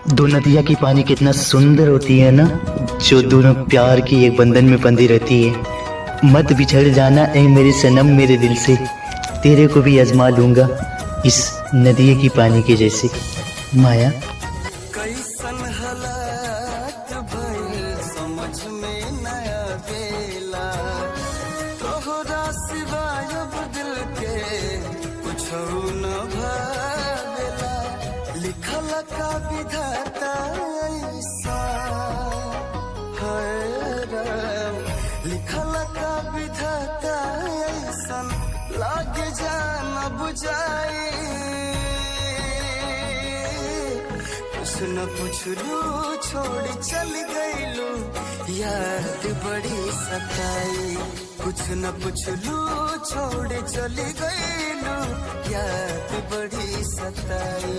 दो नदिया की पानी कितना सुंदर होती है ना, जो दोनों प्यार की एक बंधन में बंधी रहती है। मत बिछड़ जाना ऐ मेरे सनम मेरे दिल से, तेरे को भी आजमा लूंगा इस नदिया की पानी के जैसे। माया कैसन हालात भइल समझ में नया बेला, तोहरा सिवाय अब दिल के कुछ न भावेला। लिखल का विधाता ऐसा है राम, लिखल का विधाता ऐसन लागे जान बुझाई। कुछ न पुछलू छोड़ चल गईलू, याद बड़ी सताई। कुछ न पुछलू छोड़ चल गईलू, याद बड़ी सताई।